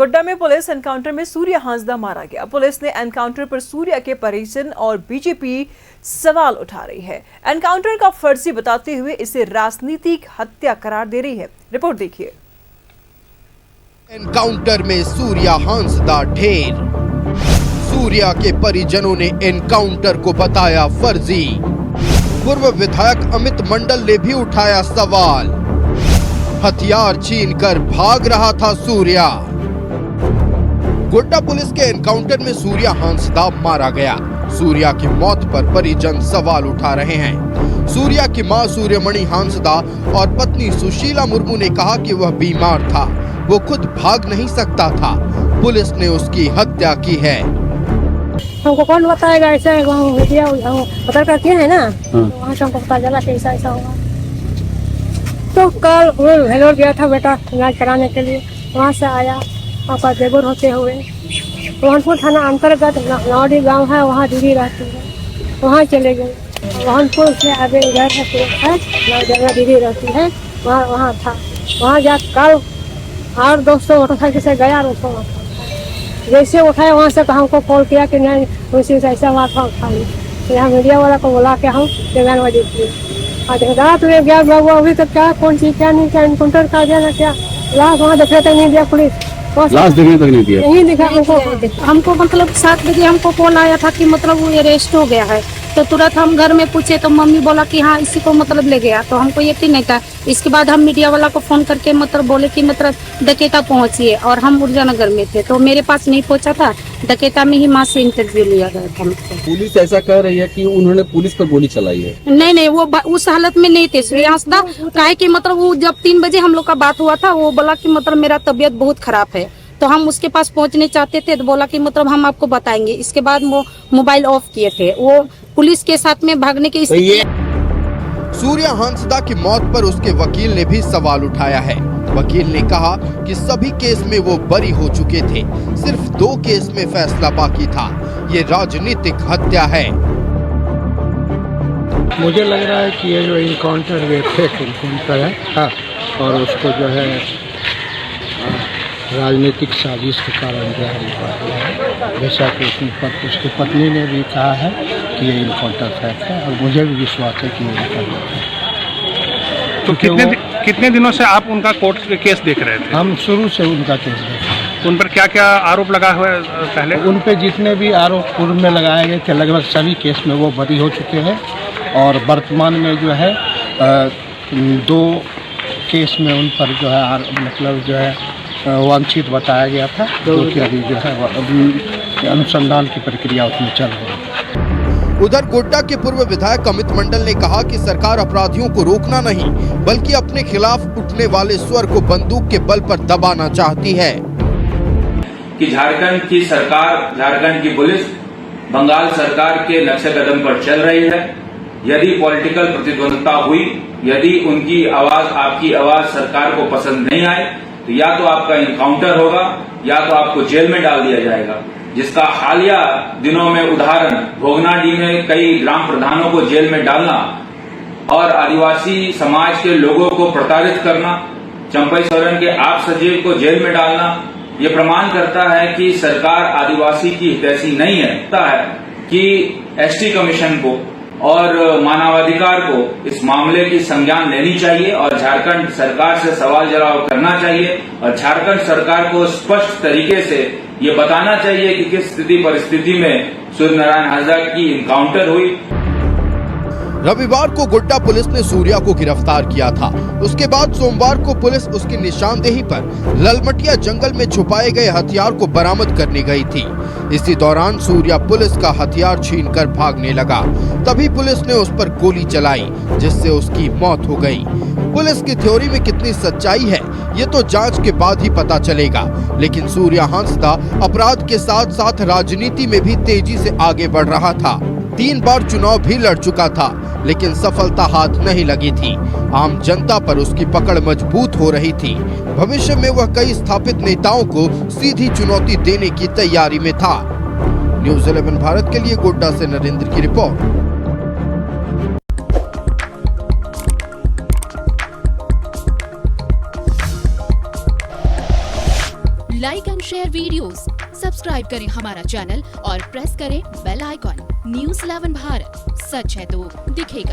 गोड्डा में police encounter में सूर्या हांसदा मारा गया। पुलिस ने एनकाउंटर पर सूर्या के परिजन और बीजेपी सवाल उठा रही है। एनकाउंटर का फर्जी बताते हुए इसे राजनीतिक हत्या करार दे रही है। रिपोर्ट देखिए। एनकाउंटर में सूर्या हांसदा ढेर। सूर्या के परिजनों ने एनकाउंटर को बताया फर्जी। पूर्व विधायक अमित मंडल ने भी उठाया सवाल। हथियार छीनकर भाग रहा था सूर्या। गोड्डा पुलिस के एनकाउंटर में सूर्या हांसदा मारा गया। सूर्या की मौत पर परिजन सवाल उठा रहे हैं। सूर्या की मां सूर्यमणि हांसदा और पत्नी सुशीला मुर्मू ने कहा कि वह बीमार था, वो खुद भाग नहीं सकता था। पुलिस ने उसकी हत्या की है। हमको कौन बताएगा? ऐसा मीडिया पत्रकार किया है ना, वहाँ से हमको पता चला कि ऐसा ऐसा हुआ। तो कल वो वेलोर गया था बेटा इलाज कराने के लिए, वहाँ से आया आपका देवर होते हुए रोहनपुर थाना अंतर्गत नौडी गांव है, वहाँ दीदी रहती है, वहाँ चले गए। रोहनपुर से आगे इधर है जगह दीदी रहती है, वहाँ था। वहाँ जा कल और दोस्तों मोटरसाइकिल से गया, उसको जैसे उठाए वहाँ से हमको कॉल किया कि नहीं उसी ऐसा बात था खाली। यहाँ मीडिया वाला को बुला के हम जगह बजे थी रात में गया बाबू, अभी तक क्या कौन चीज क्या नहीं क्या इनकाउंटर का गया ना क्या लाश वहाँ देखने तक नहीं दिया पुलिस, लाश देखने तक नहीं दिया। नहीं दिखा हमको मतलब 7 बजे हमको कॉल आया था कि मतलब वो अरेस्ट हो गया है। तो तुरंत हम घर में पूछे तो मम्मी बोला कि हाँ इसी को मतलब ले गया, तो हमको यकीन नहीं था। इसके बाद हम मीडिया वाला को फोन करके मतलब बोले कि मतलब डकेता पहुंचिए, और हम ऊर्जानगर में थे तो मेरे पास नहीं पहुंचा था। डकेता में ही माँ से इंटरव्यू लिया गया था। पुलिस ऐसा कह रही है कि उन्होंने पुलिस पर गोली चलाई है। नहीं वो उस हालत में नहीं थे सूर्या हांसदा। काहे कि मतलब वो जब 3 बजे हम लोग का बात हुआ था, वो बोला कि मतलब मेरा तबीयत बहुत खराब है, तो हम उसके पास पहुंचने चाहते थे, तो बोला कि मतलब हम आपको बताएंगे। इसके बाद वो मोबाइल ऑफ किए थे, वो पुलिस के साथ में भागने की स्थिति। सूर्या हांसदा की मौत पर उसके वकील ने भी सवाल उठाया है। वकील ने कहा कि सभी केस में वो बरी हो चुके थे, सिर्फ 2 केस में फैसला बाकी था। ये राजनीतिक हत्या है। मुझे लग रहा है कि ये जो इनकाउंटर ये फेक इनकाउंटर है, हाँ, और उसको जो है राजनीतिक साजिश के कारण जो है, जैसा कि उसकी पत्नी ने भी कहा है कि ये इनकाउंटर फेक है, और मुझे भी विश्वास है कि ये इनकाउंटर है। तो कितने दिनों से आप उनका कोर्ट केस देख रहे थे? हम शुरू से उनका केस देख रहे हैं। उन पर क्या क्या आरोप लगा हुआ है पहले? उन पे जितने भी आरोप पूर्व में लगाए गए थे, लगभग सभी केस में वो बरी हो चुके हैं, और वर्तमान में जो है 2 केस में उन पर जो है मतलब जो है वांछित बताया गया था, जो कि अभी जो है अनुसंधान की प्रक्रिया उसमें चल रही है। उधर गोड्डा के पूर्व विधायक अमित मंडल ने कहा कि सरकार अपराधियों को रोकना नहीं, बल्कि अपने खिलाफ उठने वाले स्वर को बंदूक के बल पर दबाना चाहती है। कि झारखंड की सरकार, झारखंड की पुलिस बंगाल सरकार के नक्शे कदम पर चल रही है। यदि पॉलिटिकल प्रतिद्वंद्विता हुई, यदि उनकी आवाज, आपकी आवाज सरकार को पसंद नहीं आए, तो या तो आपका इनकाउंटर होगा या तो आपको जेल में डाल दिया जाएगा, जिसका हालिया दिनों में उदाहरण भोगनाडीह में कई ग्राम प्रधानों को जेल में डालना और आदिवासी समाज के लोगों को प्रताड़ित करना, चंपई सोरेन के आप सचिव को जेल में डालना, ये प्रमाण करता है कि सरकार आदिवासी की हितैषी नहीं है। कि एसटी कमीशन को और मानवाधिकार को इस मामले की संज्ञान लेनी चाहिए और झारखंड सरकार से सवाल जवाब करना चाहिए, और झारखंड सरकार को स्पष्ट तरीके से ये बताना चाहिए कि किस स्थिति परिस्थिति में सूर्यनारायण हांसदा की इनकाउंटर हुई। रविवार को गोड्डा पुलिस ने सूर्या को गिरफ्तार किया था। उसके बाद सोमवार को पुलिस उसकी निशानदेही पर ललमटिया जंगल में छुपाए गए हथियार को बरामद करने गई थी। इसी दौरान सूर्या पुलिस का हथियार छीनकर भागने लगा। तभी पुलिस ने उस पर गोली चलाई, जिससे उसकी मौत हो गई। पुलिस की थ्योरी में कितनी सच्चाई है, ये तो जांच के बाद ही पता चलेगा। लेकिन सूर्या हांसदा अपराध के साथ साथ राजनीति में भी तेजी से आगे बढ़ रहा था। 3 बार चुनाव भी लड़ चुका था, लेकिन सफलता हाथ नहीं लगी थी। आम जनता पर उसकी पकड़ मजबूत हो रही थी। भविष्य में वह कई स्थापित नेताओं को सीधी चुनौती देने की तैयारी में था। न्यूज़ 11 भारत के लिए गोड्डा से नरेंद्र की report. Like and share videos, subscribe करें हमारा चैनल और प्रेस करें बेल आइकॉन। News 11 भारत, सच है तो दिखेगा।